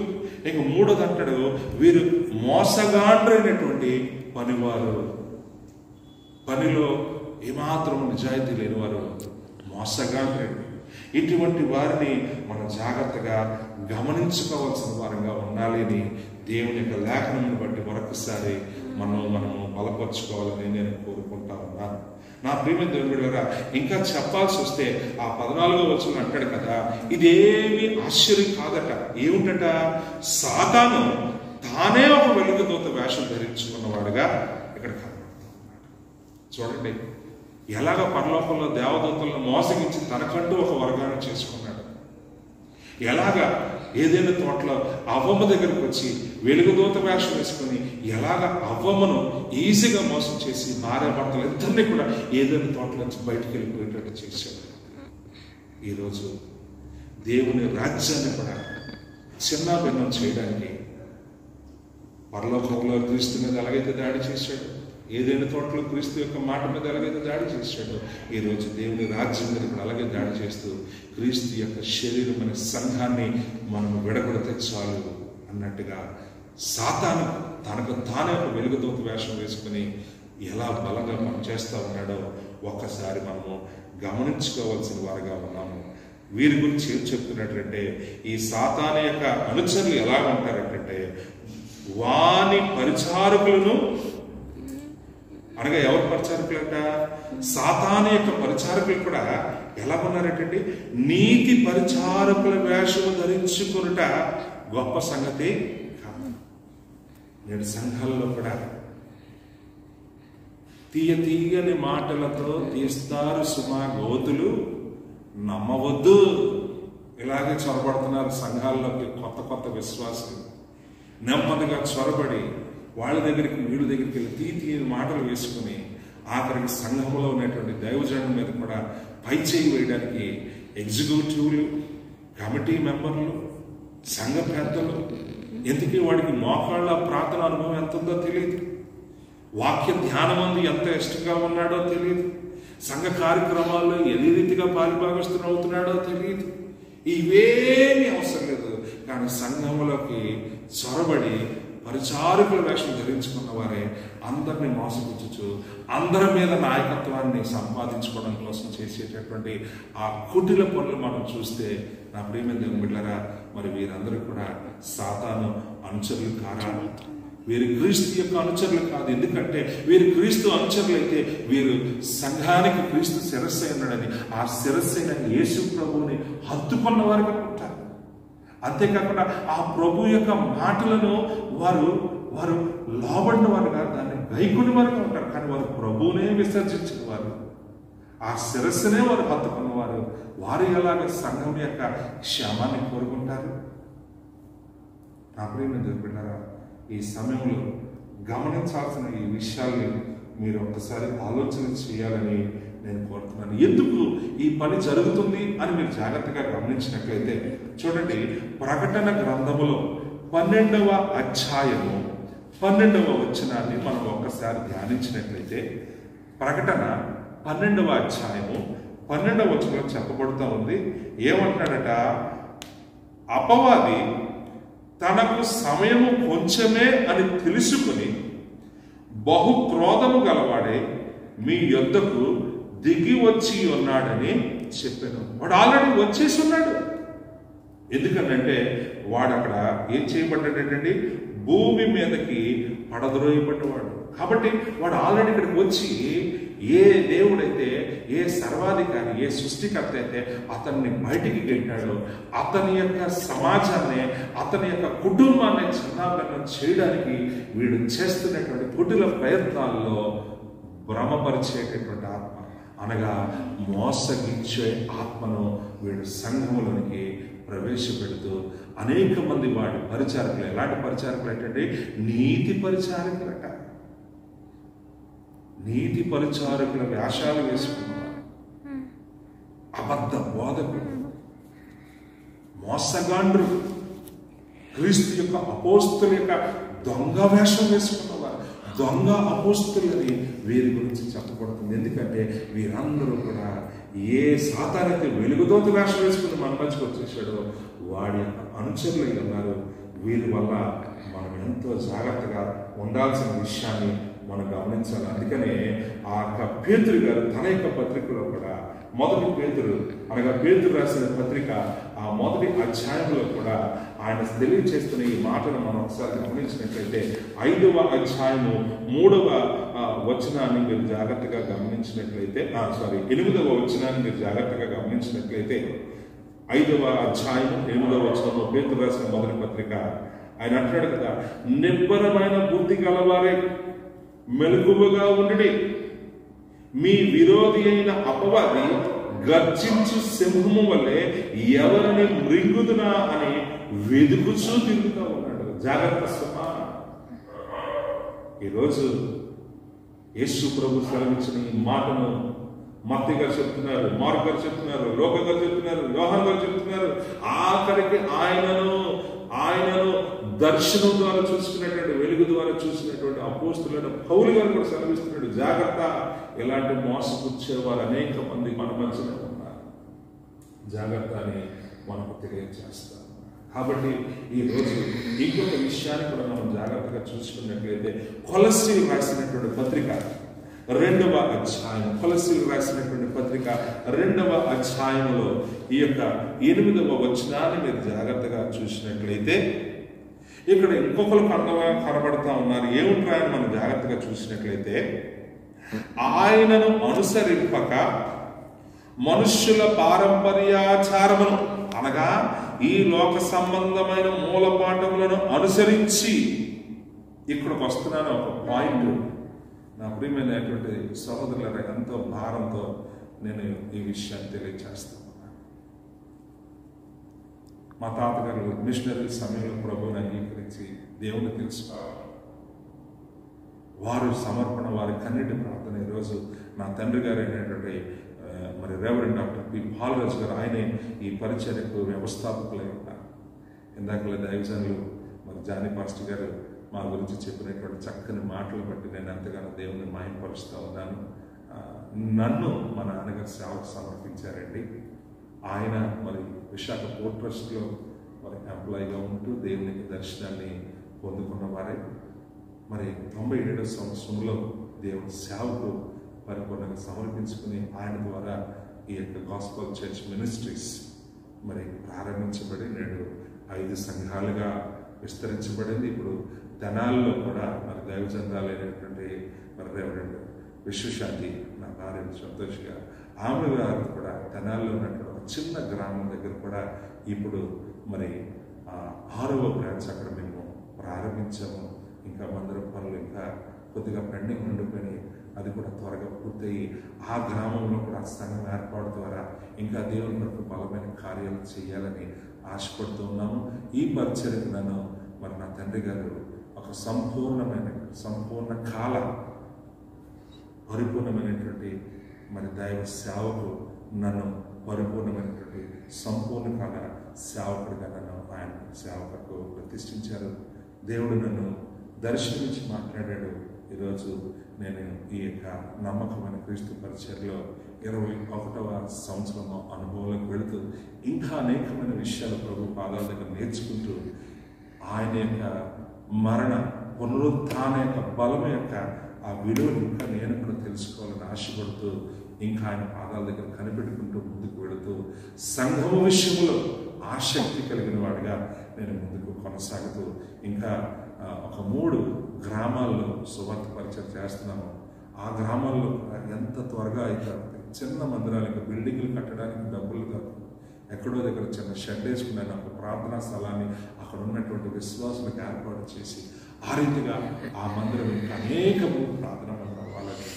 ఇక మూడోది అంటాడు, వీరు మోసగాండ్రైనటువంటి పనివారు. పనిలో ఏమాత్రం నిజాయితీ లేనివారు, మోసగాండ్రైన. ఇటువంటి వారిని మనం జాగ్రత్తగా గమనించుకోవాల్సిన వారంగా ఉండాలి అని దేవుని యొక్క లేఖనం బట్టి మరొకసారి మనము బలపరుచుకోవాలని నేను కోరుకుంటా ఉన్నాను. నా ప్రియమైన దేవుని బిడ్డలారా, ఇంకా చెప్పాల్సి వస్తే ఆ 14వ వచనం అంటాడు కదా, ఇదేమి ఆశ్చర్యం కాదట. ఏమిటట? సాతాను తానే ఒక వెలుగుదూత వేషం ధరించుకున్నవాడుగా ఇక్కడ కనబడుతున్నాడు. చూడండి, ఎలాగ పరలోకంలో దేవదూతలను మోసగించి తనకంటూ ఒక వర్గాన్ని చేసుకున్నాడు. ఎలాగా ఏదైనా తోటలో అవ్వమ్మ దగ్గరకు వచ్చి వెలుగుదూత వేషం వేసుకుని ఎలాగ అవ్వమ్మను ఈజీగా మోసం చేసి భార్య భర్తలు ఇద్దరిని కూడా ఏదైనా తోటలో నుంచి బయటికి వెళ్ళిపోయేటట్టు చేశాడు. ఈరోజు దేవుని రాజ్యాన్ని కూడా చిన్న భిన్నం చేయడానికి పరలోకంలో క్రీస్తు మీద ఎలాగైతే దాడి చేశాడు, ఏదైనా తోటలో క్రీస్తు యొక్క మాట మీద ఎలాగైతే దాడి చేశాడు, ఈరోజు దేవుని రాజ్యం మీద కూడా అలాగే దాడి చేస్తూ క్రీస్తు యొక్క శరీరం అనే సంఘాన్ని మనం విడగొడితే చాలు అన్నట్టుగా సాతాను తనకు తానే ఒక వెలుగుదూత వేషం వేసుకుని ఎలా బలంగా పనిచేస్తూ ఉన్నాడో ఒక్కసారి మనము గమనించుకోవాల్సిన వారుగా ఉన్నాము. వీరి గురించి ఏం చెప్తున్నట్లంటే, ఈ సాతాను యొక్క అనుచరులు ఎలా ఉంటారంటే, వాని పరిచారకులను, అనగా ఎవరు పరిచారకులంట? సాతాను యొక్క పరిచారకులు కూడా ఎలా ఉన్నారంటే, నీతి పరిచారకుల వేషము ధరించుకునుట గొప్ప సంగతి కాదు. నేడు సంఘాల్లో కూడా తీయని మాటలతో తీస్తారు సుమా గోతులు, నమ్మవద్దు, ఇలాగే చొరబడుతున్నారు సంఘాల్లోకి కొత్త విశ్వాసులు. నెమ్మదిగా చొరబడి వాళ్ళ దగ్గరికి వీళ్ళ దగ్గరికి వెళ్ళి తీయని మాటలు వేసుకుని ఆఖరికి సంఘంలో ఉన్నటువంటి దైవజనం మీద కూడా పైచేయి వేయడానికి ఎగ్జిక్యూటివ్లు, కమిటీ మెంబర్లు, సంఘ పెద్దలు, ఎందుకే వాడికి మోకాళ్ళ ప్రార్థన అనుభవం ఎంత ఉందో తెలియదు, వాక్య ధ్యానమందు ఎంత ఇష్టంగా ఉన్నాడో తెలియదు, సంఘ కార్యక్రమాల్లో ఏ రీతిగా పాలుభాగస్తులు అవుతున్నాడో తెలియదు. ఇవేమీ అవసరం లేదు. కానీ సంఘంలోకి చొరబడి పరిచారకుల వేషం ధరించుకున్న వారే అందరినీ మోసపుచ్చుచు అందరి మీద నాయకత్వాన్ని సంపాదించుకోవడం కోసం చేసేటటువంటి ఆ కుటిల పనులు మనం చూస్తే, నా ప్రియమైన దేవుని బిడ్డలారా, మరి వీరందరూ కూడా సాతాను అనుచరులు కారా? వీరు క్రీస్తు యొక్క అనుచరులు కాదు. ఎందుకంటే వీరు క్రీస్తు అనుచరులు అయితే వీరు సంఘానికి క్రీస్తు శిరస్సు అయినాడని, ఆ శిరస్సు అయిన యేసు ప్రభువుని హత్తుకున్న వారుగా ఉంటారు. అంతేకాకుండా ఆ ప్రభు యొక్క మాటలను వారు లోబడిన వారుగా, దాన్ని గైకొని వారుగా ఉంటారు. కానీ వారు ప్రభువునే విసర్జించిన వారు, ఆ శిరస్సునే వారు హత్తుకున్నవారు. వారు ఎలాగ సంఘం యొక్క క్షేమాన్ని కోరుకుంటారు? నా ప్రియమైన దేవుని బిడ్డలారా, ఈ సమయంలో గమనించాల్సిన ఈ విషయాల్ని మీరు ఒక్కసారి ఆలోచన చేయాలని నేను కోరుతున్నాను. ఎందుకు ఈ పని జరుగుతుంది అని మీరు జాగ్రత్తగా గమనించినట్లయితే చూడండి, ప్రకటన గ్రంథములో 12వ అధ్యాయము 12వ వచనాన్ని మనం ఒక్కసారి ధ్యానించినట్లయితే, ప్రకటన 12వ అధ్యాయము 12వ వచనంలో చెప్పబడుతూ ఉంది. ఏమంటున్నాడట? అపవాది తనకు సమయము కొంచెమే అని తెలుసుకుని బహు క్రోధము గలవాడే మీ యొద్దకు దిగి వచ్చి ఉన్నాడని చెప్పాను. వాడు ఆల్రెడీ వచ్చేసి ఉన్నాడు. ఎందుకనంటే వాడు అక్కడ ఏం చేయబడ్డాడంటే భూమి మీదకి పడద్రోయబడ్డవాడు. కాబట్టి వాడు ఆల్రెడీ ఇక్కడికి వచ్చి, ఏ దేవుడైతే, ఏ సర్వాధికారి, ఏ సృష్టికర్త అయితే అతన్ని బయటికి గెట్టాడో అతని యొక్క సమాజాన్ని, అతని యొక్క కుటుంబాన్ని చిన్నాభిన్నం చేయడానికి వీడు చేస్తున్నటువంటి కుటిల ప్రయత్నాల్లో భ్రమపరిచేటటువంటి ఆత్మ, అనగా మోసగించే ఆత్మను వీడు సంఘములోనికి ప్రవేశపెడుతూ అనేక మంది వాడి పరిచారకులు, ఎలాంటి పరిచారకులు అంటే నీతి పరిచారకులట, నీతి పరిచారకుల వేషాలు వేసుకున్నవారు, అబద్ధ బోధకులు, మోసగాండ్రు, క్రీస్తు యొక్క అపోస్తుల యొక్క దొంగ వేషం వేసుకున్నవారు, దొంగ అపోస్తులని వీరి గురించి చెప్పబడుతుంది. ఎందుకంటే వీరందరూ కూడా ఏ సాతానైతే వెలుగుదూత వేషం వేసుకుని మన మధ్యకి వచ్చేసాడో వాడి యొక్క అనుచరులై ఉన్నారు. వీరి వల్ల మనం ఎంతో జాగ్రత్తగా ఉండాల్సిన విషయాన్ని మనం గమనించాలి. అందుకనే ఆ యొక్క పేతురు గారు తన యొక్క పత్రికలో కూడా మొదటి పేతురు అనగా పేతురు రాసిన పత్రిక ఆ మొదటి అధ్యాయంలో కూడా ఆయన తెలియచేస్తున్న ఈ మాటను మనం ఒకసారి గమనించినట్లయితే 5వ అధ్యాయము 3వ వచనాన్ని మీరు జాగ్రత్తగా గమనించినట్లయితే 8వ వచనాన్ని మీరు జాగ్రత్తగా గమనించినట్లయితే 5వ అధ్యాయం 8వ వచనంలో పేతురు రాసిన మొదటి పత్రిక ఆయన అంటాడు కదా, నిబ్బరమైన బుద్ధి గలవారే మెలకువగా ఉండి మీ విరోధి అయిన అపవాది గర్జించు సింహము వల్లే ఎవరిని మృంగుదునా అని వెదుకుచూ తిరుగుతూ ఉన్నాడు. జాగ్రత్త సుమా. ఈరోజు యేసు ప్రభు సెలవిచ్చిన ఈ మాటను మత్తయి గారు చెప్తున్నారు, మార్కు గారు చెప్తున్నారు, లోకా గారు చెప్తున్నారు, యోహాను గారు చెప్తున్నారు. ఆఖరికి ఆయనను దర్శనం ద్వారా చూసుకున్నటువంటి, వెలుగు ద్వారా చూసినటువంటి అపోస్తులైన పౌలు గారు కూడా సెలవిస్తున్నాడు, జాగ్రత్త, ఇలాంటి మోసపుచ్చేవారు అనేక మంది మన మధ్యలో ఉన్నారు, జాగ్రత్త అని మనకు తెలియజేస్తారు. కాబట్టి ఈరోజు ఇంకొక విషయాన్ని కూడా మనం జాగ్రత్తగా చూసుకున్నట్లయితే కొలస్సీలు రాసినటువంటి పత్రిక 2వ అధ్యాయం, కొలస్సీలు రాసినటువంటి పత్రిక 2వ అధ్యాయంలో ఈ యొక్క 8వ వచనాన్ని మీరు జాగ్రత్తగా చూసినట్లయితే ఇక్కడ ఇంకొకరు కనబడతా ఉన్నారు. ఏమిట్రా అని మనం జాగ్రత్తగా చూసినట్లయితే, ఆయనను అనుసరింపక మనుష్యుల పారంపర్యాచారమును అనగా ఈ లోక సంబంధమైన మూలపాఠములను అనుసరించి, ఇక్కడికి వస్తున్నాను ఒక పాయింట్. నా ప్రియమైనటువంటి సహోదరుల ఎంతో భారంతో నేను ఈ విషయాన్ని తెలియజేస్తాను. మా తాతగారు మిషనరీ సమయంలో ప్రభువుని అంగీకరించి దేవుని తెలుసుకోవాలి. వారు సమర్పణ, వారి కన్నీటి ప్రార్థన ఈరోజు నా తండ్రి గారు అయినటువంటి మరి రెవరెండ్ డాక్టర్ పి పాలరాజు గారు, ఆయనే ఈ పరిచర్యకు వ్యవస్థాపకులై ఉన్నారు. ఇందాకలే దైవజనులు మరి జానీ పాస్టర్ గారు మా గురించి చెప్పినటువంటి చక్కని మాటలు బట్టి నేను ఎంతగానో దేవుని మహిమపరుస్తూ ఉన్నాను. నన్ను మా నాన్నగారు సేవకు సమర్పించారండి. ఆయన మరి విశాఖ పోర్ట్ ట్రస్ట్లో మరి ఎంప్లాయీగా ఉంటూ దేవునికి దర్శనాన్ని పొందుకున్న వారే. మరి 97వ సంవత్సరంలో దేవుని సేవకు పరిపూర్ణంగా సమర్పించుకుని ఆయన ద్వారా ఈ యొక్క గాస్పల్ చర్చ్ మినిస్ట్రీస్ మరి ప్రారంభించబడి నేడు 5 సంఘాలుగా విస్తరించబడింది. ఇప్పుడు తెనాల్లో కూడా మరి దైవజనురాలైనటువంటి మరి రెవరెండ్ విశ్వశాంతి, నా భార్య సంతోష్ గారు, ఆమె గారు కూడా తెనాల్లో ఉన్నటువంటి ఒక చిన్న గ్రామం దగ్గర కూడా ఇప్పుడు మరి 6వ బ్రాంచ్ అక్కడ మేము ప్రారంభించాము. ఇంకా మందిరం పనులు ఇంకా కొద్దిగా పెండింగ్ ఉండిపోయినాయి, అది కూడా త్వరగా పూర్తయి ఆ గ్రామంలో కూడా సంఘం ఏర్పాటు ద్వారా ఇంకా దేవుని కొరకు బలమైన కార్యాలు చేయాలని ఆశపడుతూ ఉన్నాము. ఈ పరిచర్యకు నన్ను మరి నా తండ్రి గారు ఒక సంపూర్ణ కాల పరిపూర్ణమైనటువంటి మరి దైవ సేవకు నన్ను పరిపూర్ణమైనటువంటి సంపూర్ణ కాల సేవకుడిగా నన్ను ఆయన సేవకు ప్రతిష్ఠించారు. దేవుడు నన్ను దర్శనమిచ్చి మాట్లాడాడు. ఈరోజు నేను ఈ యొక్క నమ్మకమైన క్రీస్తు పరిచర్యలో 21వ సంవత్సరం అనుభవంలోకి వెళుతూ ఇంకా అనేకమైన విషయాలు ప్రభు పాదాల దగ్గర నేర్చుకుంటూ ఆయన యొక్క మరణ పునరుత్థాన యొక్క బలం యొక్క ఆ విలువను ఇంకా నేను కూడా తెలుసుకోవాలని ఆశపడుతూ ఇంకా ఆయన పాదాల దగ్గర కనిపెట్టుకుంటూ ముందుకు వెళుతూ సంఘము విషయంలో ఆసక్తి కలిగిన వాడిగా నేను ముందుకు కొనసాగుతూ ఇంకా ఒక 3 గ్రామాల్లో సువార్త పరిచయం చేస్తున్నాము. ఆ గ్రామాల్లో ఎంత త్వరగా అయితే చిన్న మందిరాలకు బిల్డింగ్లు కట్టడానికి డబ్బులు కాదు, ఎక్కడో దగ్గర చిన్న షెడ్ వేసుకున్నాను. ఒక ప్రార్థనా స్థలాన్ని అక్కడ ఉన్నటువంటి విశ్వాసులకు ఏర్పాటు చేసి ఆ రీతిగా ఆ మందిరం ఇంకా అనేక ప్రార్థనా మందిరం వాళ్ళకి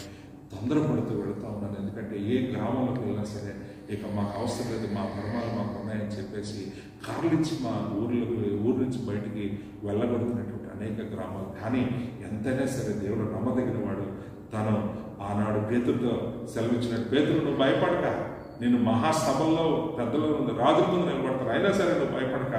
తొందరపడుతూ వెళుతూ ఉన్నాను. ఎందుకంటే ఏ గ్రామంలోకి వెళ్ళినా సరే ఇక మాకు అవసరం లేదు, మా ధర్మాలు మాకు ఉన్నాయని చెప్పేసి కార్లిచ్చి మా ఊరు నుంచి బయటికి వెళ్ళగొడుతున్నటువంటి అనేక గ్రామాలు. కానీ ఎంతైనా సరే దేవుడు నమ్మదగిన వాడు. తను ఆనాడు పేతురుతో సెలవిచ్చినట్టు, పేతురు నువ్వు భయపడక, నేను మహాసభల్లో పెద్దలో రాజుల ముందు నిలబడతాను, అయినా సరే నువ్వు భయపడక,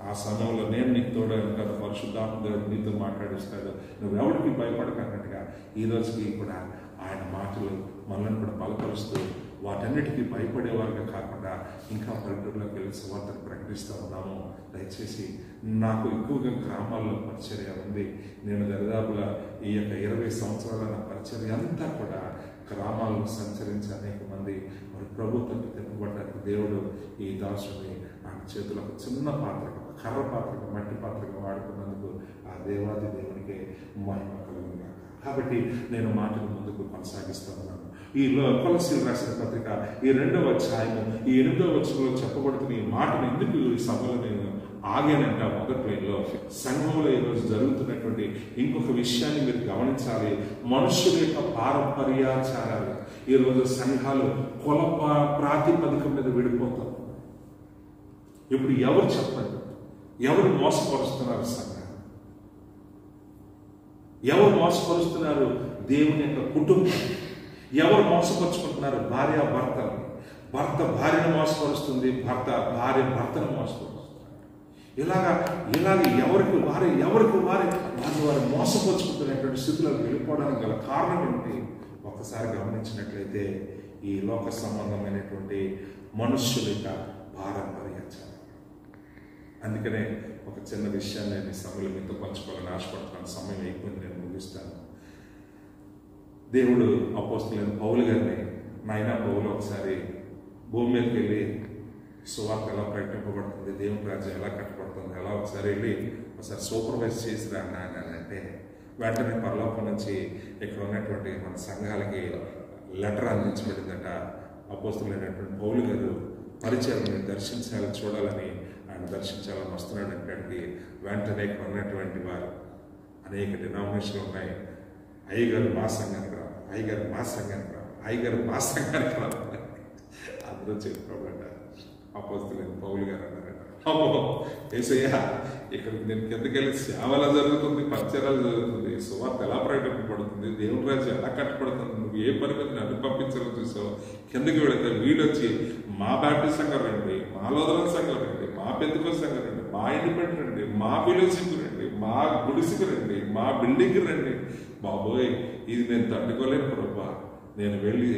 ఆ సమయంలో నేను నీకు తోడని కదా, పరిశుద్ధాత్మ దేవుడు నీతో మాట్లాడిస్తాడు, నువ్వెవరికి భయపడక అన్నట్టుగా ఈ రోజుకి కూడా ఆయన మాటలు మనల్ని కూడా బలపరుస్తూ వాటన్నిటికీ భయపడేవారుగా కాకుండా ఇంకా పల్లెటూరులోకి వెళ్ళి సువార్తను ప్రకటిస్తూ ఉన్నాము. దయచేసి నాకు ఎక్కువగా గ్రామాల్లో పరిచర్య ఉంది. నేను దరిదాపుల ఈ యొక్క 20 సంవత్సరాల నా పరిచర్య అంతా కూడా గ్రామాలను సంచరించి అనేక మంది మరి ప్రభుత్వం తిప్పబడ్డానికి దేవుడు ఈ దాసుని ఆయన చేతిలో ఒక చిన్న పాత్రగా, కర్ర పాత్రగా, మట్టి పాత్రగా వాడుకున్నందుకు ఆ దేవాది దేవునికి మహిమ కలుగును. కాబట్టి నేను మాటను ముందుకు కొనసాగిస్తూ ఉన్నాను. ఈ కొలస్సీలు రాసిన పత్రిక ఈ 2వ అధ్యాయము ఈ 8వ వచనంలో చెప్పబడుతున్న ఈ మాటను ఎందుకు ఈ సభలో నేను ఆగానంట, మొదట్లో సంఘంలో ఈరోజు జరుగుతున్నటువంటి ఇంకొక విషయాన్ని మీరు గమనించాలి. మనుషుల యొక్క పారంపర్యాచారాలు ఈరోజు సంఘాలు కుల ప్రాతిపదిక మీద విడిపోతారు. ఇప్పుడు ఎవరు చెప్పండి, ఎవరు మోసపరుస్తున్నారు సంఘాలు? ఎవరు మోసపరుస్తున్నారు దేవుని యొక్క కుటుంబం? ఎవరు మోసపరుచుకుంటున్నారు? భార్య భర్తలు. భర్త భార్యను మోసపరుస్తుంది, భార్య భర్తను మోసపరుస్తుంది. ఇలాగ ఎవరికి వారు మోసపరుచుకుంటున్నటువంటి స్థితిలో వెళ్ళిపోవడానికి గల కారణం ఏంటి? ఒకసారి గమనించినట్లయితే ఈ లోక సంబంధమైనటువంటి మనుష్యుల యొక్క పారంపర్యాచారం. అందుకనే ఒక చిన్న విషయాన్ని నేను ఈ సభలో మీతో పంచుకోవాలని ఆశపడుతున్నాను. సమయం అయిపోయింది, నేను ముగిస్తాను. దేవుడు అపోస్తలుడైన పౌలు గారిని, నాయనా పౌలు ఒకసారి భూమి మీదకి వెళ్ళి సువార్త ఎలా ప్రకటింపబడుతుంది, దేవుని రాజ్యం ఎలా కట్టబడుతుంది, ఎలా ఒకసారి వెళ్ళి ఒకసారి సూపర్వైజ్ చేసిరా అంటే వెంటనే పరలోకం నుంచి ఇక్కడ ఉన్నటువంటి మన సంఘాలకి లెటర్ అందించబడిందట. అపోస్తలుడైనటువంటి పౌలు గారు పరిచయాన్ని దర్శించాలని చూడాలని, ఆయన దర్శించాలని వస్తున్నాడు. అక్కడికి వెంటనే ఇక్కడ ఉన్నటువంటి వారు అనేక డినామినేషన్లు ఉన్నాయి. అయ్యగారు మా సంఘానికి రా, అయ్యగారు మా సంఘానికి రా, అయ్యగారు మా సంఘానికి రా అందరూ చెప్పాబడ్డ. అపోస్తలుడైన పౌలు గారు అన్నారట, అమ్మో యేసయ్యా, ఇక్కడికి నేను కిందకెళ్ళి సేవల జరుగుతుంది, పరిచయాలు జరుగుతుంది, సువార్త ఎలా ప్రకటింపబడుతుంది, దేవుని రాజ్యం ఎలా కట్టబడుతుంది, నువ్వు ఏ పని మీద నన్ను పంపించాలో చూసావు. కిందకి వెళితే వీడొచ్చి మా బ్యాప్టిస్ట్ సంఘం రండి, మా లోదల సంఘం రండి, మా పెద్దకోస్ సంఘం రండి, మా ఇండిపెండెంట్ రండి, మా ఫెలోషిప్ రండి, మా గుడిసికి రండి, మా బిల్డింగ్కి రండి. బాబోయ్, ఇది నేను తట్టుకోలేను ప్రభా. నేను వెళ్ళి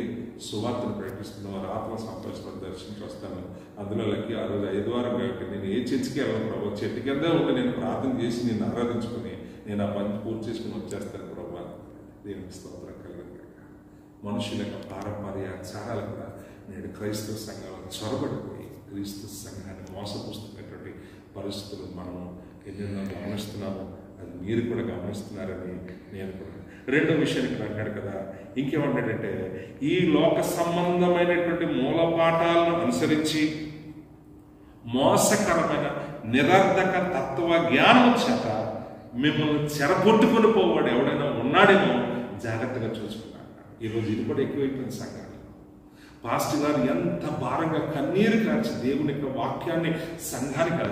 సువార్తను ప్రకటిస్తున్నాను, వారి ఆత్మ సంపాదించుకొని దర్శించి వస్తాను. అందులో లక్కి ఆ రోజు 5 వారం కాబట్టి నేను ఏ చర్చికి వెళ్ళను ప్రభా. చెట్టు కింద ఉండి నేను ప్రార్థన చేసి నిన్ను ఆరాధించుకొని నేను ఆ పని పూర్తి చేసుకుని వచ్చేస్తాను ప్రభా. దేవునికి స్తోత్రం కలుగును. మనుషుల యొక్క పారంపర్యాచారాలు కూడా నేడు క్రైస్తవ సంఘాలను చొరబడిపోయి క్రీస్తు సంఘాన్ని మోసపుస్తున్నటువంటి పరిస్థితులు మనం ఎన్నెన్నో గమనిస్తున్నాము. అది మీరు కూడా గమనిస్తున్నారని నేను కూడా. 2వ విషయానికి అంటాడు కదా, ఇంకేమంటాడంటే ఈ లోక సంబంధమైనటువంటి మూలపాఠాలను అనుసరించి మోసకరమైన నిరర్ధక తత్వ జ్ఞానం చేత మిమ్మల్ని చెరగొట్టుకుని పోవాడు ఎవడైనా ఉన్నాడేమో జాగ్రత్తగా చూసుకున్నాడు. ఈరోజు ఇది కూడా ఎక్కువైపోయింది సంఘాలు. పాస్టర్ గారు ఎంత భారంగా కన్నీరు కాల్చి దేవుని యొక్క వాక్యాన్ని సంఘానికి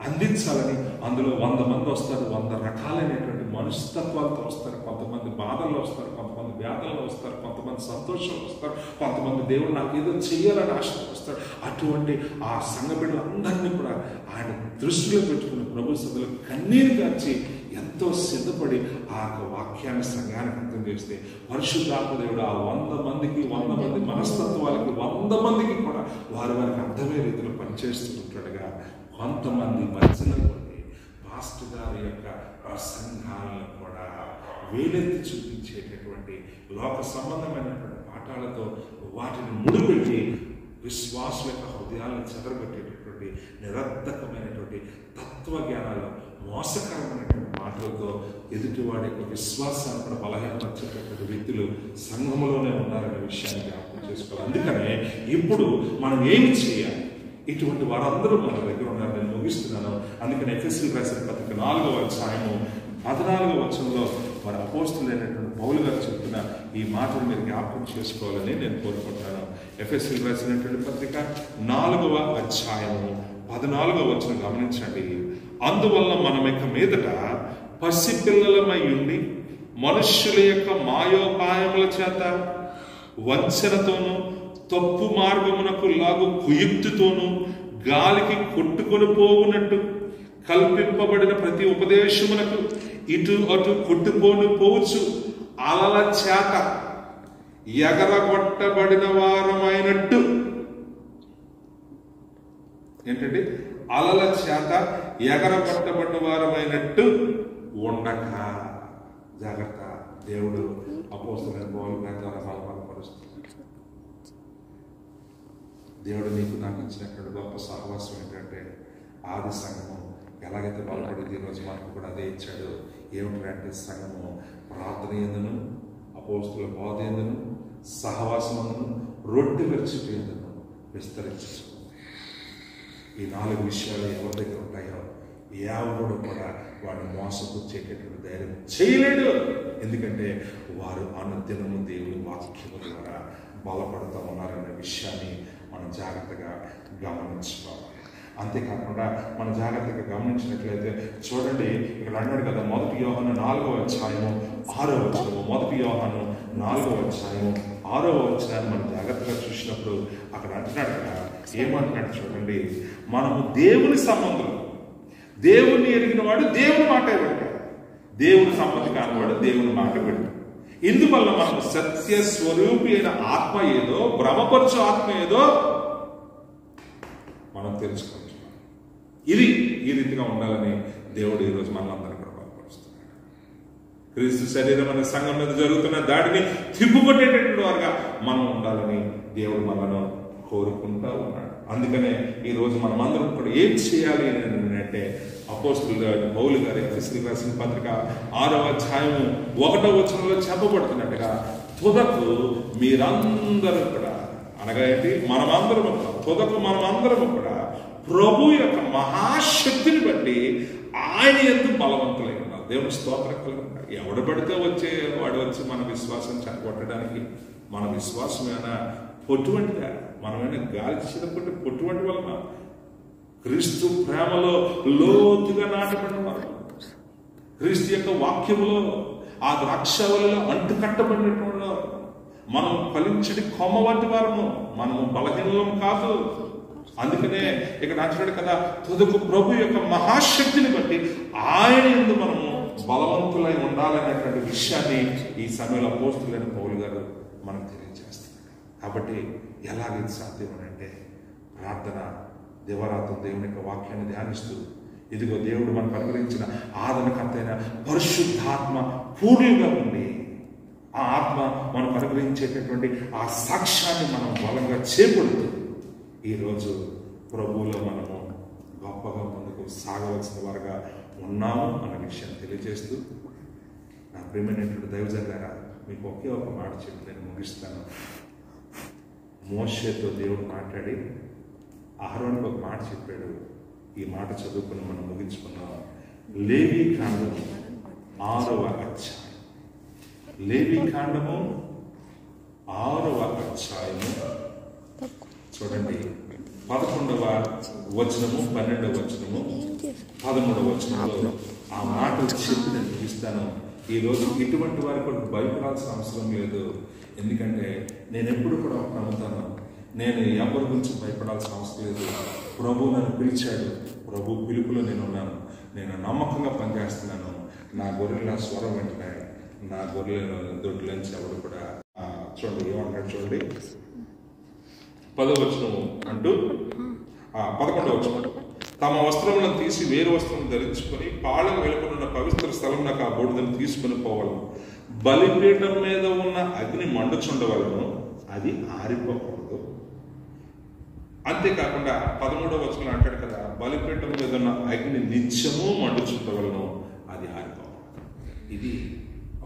అందించాలని అందులో 100 మంది వస్తారు, 100 రకాలైనటువంటి మనస్తత్వాలతో వస్తారు. కొంతమంది బాధల్లో వస్తారు, కొంతమంది వ్యాధుల్లో వస్తారు, కొంతమంది సంతోషంలో వస్తారు, కొంతమంది దేవుడు నాకు ఏదో చెయ్యాలని ఆశతో వస్తారు. అటువంటి ఆ సంఘ బిడ్డలందరినీ కూడా ఆయన దృష్టిలో పెట్టుకుని ప్రభు సభలో కన్నీరు కాచి ఎంతో సిద్ధపడి ఆ వాక్యాన్ని సంఘానికి అర్థం చేస్తే పరిశుద్ధాత్మ దేవుడు ఆ 100 మందికి 100 మంది మనస్తత్వాలకి 100 మందికి కూడా వారికి అర్థమయ్యే రీతిలో పనిచేస్తుంటాడుగా. కొంతమంది మధ్యలో పాస్టర్ గారి యొక్క ప్రసంగాలను కూడా వేలెత్తి చూపించేటటువంటి లోక సంబంధమైనటువంటి పాఠాలతో వాటిని ముడిపెట్టి విశ్వాసుల యొక్క హృదయాలను చెదరగొట్టేటటువంటి నిరర్ధకమైనటువంటి తత్వజ్ఞానాలు, మోసకరమైనటువంటి మాటలతో ఎదుటివాడి యొక్క విశ్వాసాన్ని కూడా బలహీనపరిచేటటువంటి వ్యక్తులు సంఘంలోనే ఉన్నారనే విషయాన్ని జ్ఞాపకం చేసుకోవాలి. అందుకనే ఇప్పుడు మనం ఏమి చేయాలి? ఇటువంటి వారందరూ మన దగ్గర ఉన్నారు. నేను ముగిస్తున్నాను. అందుకని ఎఫెసీయులకు రాసిన పత్రిక 4వ అధ్యాయము 14వ వచనంలో మన అపోస్తలుడైనటువంటి పౌలు గారు చెప్తున్న ఈ మాటను మీరు జ్ఞాపకం చేసుకోవాలని నేను కోరుకుంటున్నాను. ఎఫెసీయులకు రాసినటువంటి పత్రిక 4వ అధ్యాయము 14వ వచనం గమనించండి. అందువల్ల మనం ఇక మీదట పసిపిల్లలమై ఉండి మనుష్యుల యొక్క మాయోపాయముల చేత వంచనతోనూ తప్పు మార్గమునకు లాగు కుయుక్తితోనూ గాలికి కొట్టుకొని పోవునట్టు కల్పింపబడిన ప్రతి ఉపదేశమునకు ఇటు అటు కొట్టుకొని పోవచ్చు అలల చేత ఎగరగొట్టబడిన వారమైనట్టు. ఏంటంటే అలల చేత ఎగరగొట్టబడిన వారమైనట్టు ఉండక. జాగ్రత్త. దేవుడు అపోస్తలులైన పౌలు గారి ద్వారా బలపరుస్తున్నాడు. దేవుడు నీకు నాకు ఇచ్చినటువంటి గొప్ప సహవాసం ఏంటంటే ఆది సంఘము ఎలాగైతే బలపడింది ఈరోజు మనకు కూడా అదే ఇచ్చాడు. ఏమిటంటే సంఘము ప్రార్థన ఎందును, అపోస్తలుల బోధ ఎందును, సహవాసమును, రొట్టె విరుచుట ఎందును విస్తరించుకుంది. ఈ 4 విషయాలు ఎవరి దగ్గర ఉంటాయో ఎవరు కూడా వాడిని మోసపుచ్చేటటువంటి ధైర్యం చేయలేడు. ఎందుకంటే వారు అనుదినము దేవుని వాక్యము ద్వారా బలపడుతూ ఉన్నారనే విషయాన్ని మనం జాగ్రత్తగా గమనించుకోవాలి. అంతేకాకుండా మనం జాగ్రత్తగా గమనించినట్లయితే చూడండి, ఇక్కడ అన్నాడు కదా, 1 యోహాను 4వ అధ్యాయము 6వ వచనము. 1 యోహాను 4వ అధ్యాయము 6వ వచనాన్ని మనం జాగ్రత్తగా చూసినప్పుడు అక్కడ అంటున్నాడు కదా, ఏమంటున్నాడు చూడండి, మనము దేవుని సంబంధం, దేవుణ్ణి ఎరిగిన వాడు దేవుని మాట వింటాడు, దేవుని సంబంధి కానివాడు దేవుని మాట వింటాడు. ఇందువల్ల మనము సత్య స్వరూపి అయిన ఆత్మ ఏదో, భ్రమపరచు ఆత్మ ఏదో మనం తెలుసుకుంటున్నాం. ఈ రీతిగా ఉండాలని దేవుడు ఈరోజు మనందరూ కూడా బలపరుస్తున్నాడు. క్రీస్తు శరీరం అనే సంఘం మీద జరుగుతున్న దాడిని తిప్పుకొట్టేటటువంటి వారుగా మనం ఉండాలని దేవుడు మనను కోరుకుంటూ ఉన్నాడు. అందుకనే ఈరోజు మనం అందరం కూడా ఏం చేయాలి అంటే, అపోస్తలుడైన పౌలు గారి ఎఫెసీయులకు రాసిన పత్రిక 6వ అధ్యాయము 1వ వచనంలో చెప్పబడుతున్నట్టుగా, తుదకు మీరందరూ కూడా, అనగా ఏంటి, మనమందరము కూడా ప్రభు యొక్క మహాశక్తిని బట్టి ఆయన యందు బలవంతులై ఉన్నారు. దేవుని స్తోత్రం కలుగుతారు. ఎవడు పడితే వాడు వచ్చి మన విశ్వాసం చెడగొట్టడానికి, మన విశ్వాసమైనా పొట్టువంటిగా, మనమైనా గాలి చిన్నప్పటి పొట్టువంటి వలన క్రీస్తు ప్రేమలో లోతుగా నాటబడిన వారు, క్రీస్తు యొక్క వాక్యములో ఆ ద్రాక్షవలలో అంటుకట్టబడినటువంటి వారు, మనం ఫలించడి కొమ్మ వంటి వారము, మనము బలహీనం కాదు. అందుకనే ఇక్కడ అంటున్నాడు కదా, తుదకు ప్రభు యొక్క మహాశక్తిని బట్టి ఆయన యందు మనము బలవంతులై ఉండాలనేటువంటి విషయాన్ని ఈ సమయంలో అపోస్తలుడైన పౌలు గారు మనకు తెలియజేస్తున్నారు. కాబట్టి ఎలాగైతే సాధ్యం అంటే, ప్రార్థన, దివారాత్రం దేవుని యొక్క వాక్యాన్ని ధ్యానిస్తూ, ఇదిగో దేవుడు మనకు అనుగ్రహించిన ఆదరణకర్త అయిన పరిశుద్ధాత్మ పూర్ణులుగా ఉండి, ఆ ఆత్మ మనకు అనుగ్రహించేటటువంటి ఆ సాక్ష్యాన్ని మనం బలంగా చేపడుతూ ఈరోజు ప్రభువులో మనము గొప్పగా ముందుకు సాగవలసిన వారుగా ఉన్నాము అన్న విషయాన్ని తెలియజేస్తూ, నా ప్రియమైనటువంటి దైవజనులారా, మీకు ఒకే ఒక మాట చెప్పి నేను ముగిస్తాను. మోషేతో దేవుడు మాట్లాడి అహరోనుకు ఒక మాట చెప్పాడు. ఈ మాట చదువుకుని మనం ముగించుకున్నాం. లేవీ కాండము 6వ అధ్యాయం, లేవీ కాండము 6వ అధ్యాయము చూడండి, 11వ వచనము, 12వ వచనము, 13వ వచనంలో ఆ మాటలు చెప్పి నేను ముగిస్తాను. ఈరోజు ఇటువంటి వారికి కూడా భయపడాల్సిన అవసరం లేదు. ఎందుకంటే నేను ఎప్పుడు కూడా ఒక నమ్ముతాను, నేను ఎవరి గురించి భయపడాల్సిన అవసరం లేదు. ప్రభు నన్ను పిలిచాడు, ప్రభు పిలుపులో నేను ఉన్నాను, నేను నమ్మకంగా పనిచేస్తున్నాను. నా గొర్రెల స్వరం వింటున్నాయి, నా గొర్రెల దొడ్లోంచి ఎవరు కూడా చూడండి ఏమంటాడు చూడండి, 10వ వచనము అంటూ 11వ వచనం, తమ వస్త్రములను తీసి వేరు వస్త్రం ధరించుకొని పాళెం వెలుపనున్న పవిత్ర స్థలం నాకు ఆ బూడిదను తీసుకుని పోవాలను, బలిపీఠం మీద ఉన్న అగ్ని మండుచుండవలను, అది ఆరిపోకూడదు. అంతేకాకుండా 13వ వచనం అంటాడు కదా, బలిపీఠం మీద ఉన్న అగ్ని నిత్యము మండుచుండవలను, అది ఆరిపోకూడదు. ఇది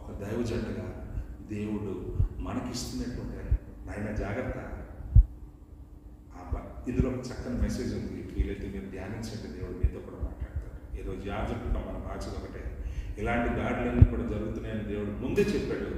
ఒక దైవజంటగా దేవుడు మనకిస్తున్నటువంటి నాయన జాగ్రత్త. ఇందులో ఒక చక్కని మెసేజ్ ఉంది, వీలైతే మీరు ధ్యానించండి, దేవుడు మీతో కూడా మాట్లాడతాడు. ఈరోజు యాజకుడుగా మన బాధ్యత ఒకటే, ఇలాంటి దాడులన్నీ కూడా జరుగుతున్నాయని దేవుడు ముందే చెప్పాడు.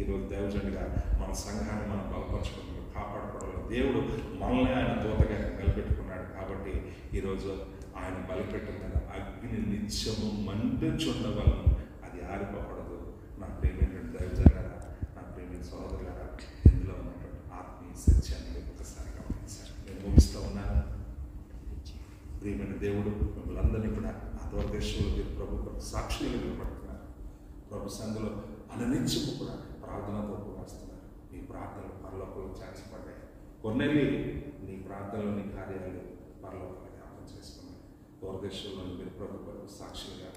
ఈరోజు దైవజనుడిగా మన సంఘాన్ని మనం బలపరచుకోవడం, కాపాడుకోవడం, దేవుడు మనల్ని ఆయన దూతగా నిలబెట్టుకున్నాడు. కాబట్టి ఈరోజు ఆయన బలిపెట్టం మీద అగ్ని నిత్యము మండుచుండవలను, అది ఆరిపోకూడదు. నా ప్రేమైనటువంటి దైవజనులారా, నా ప్రేమైన సోదరులారా, ఇందులో ఉన్నటువంటి ఆత్మీయ సత్యాన్ని ఒకసారి గమనించారు. నేను ముగిస్తూ ఉన్నాను. ప్రియమైన దేవుడు మిమ్మల్ని అందరినీ కూడా ఆ దూరదేశంలో ప్రభు సాక్షులుగా నిలబడుతున్నారు. ప్రభు సంఘంలో అననిత్యము కూడా ప్రార్థనతో ఉపవాస్తున్నారు. నీ ప్రార్థనలు పరలోకంలో చేర్చబడ్డాయి. కొన్నేళ్ళు నీ ప్రార్థనలు, నీ కార్యాలు పరలోకంలో జ్ఞాపకం చేసుకున్నాయి. దూరదేశంలో మీరు ప్రభు సాక్షులుగా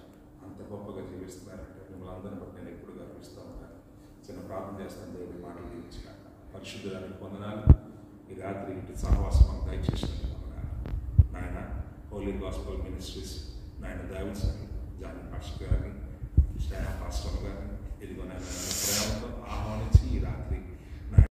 అంత గొప్పగా జీవిస్తున్నారంటే మిమ్మల్ని అందరినీ బట్టి నేను ఎప్పుడు గర్విస్తూ ఉన్నాను. ప్రార్థన చేస్తాను. దేవుడి మాటలు దీవించగాక. పరిశుద్ధానికి వందనాలు. ఈ రాత్రి ఇటు సహవాసం మాకు దయచేసినందుకు వందనాలు నాయన. హోలీ గాస్పల్ మినిస్ట్రీస్ నాయన దావిడ్సన్ జానీ పాస్టర్ గారిని, స్టాఫ్ పాస్టర్ గారిని ఇదిగో నాయన ప్రేమతో ఆహ్వానించి ఈ రాత్రి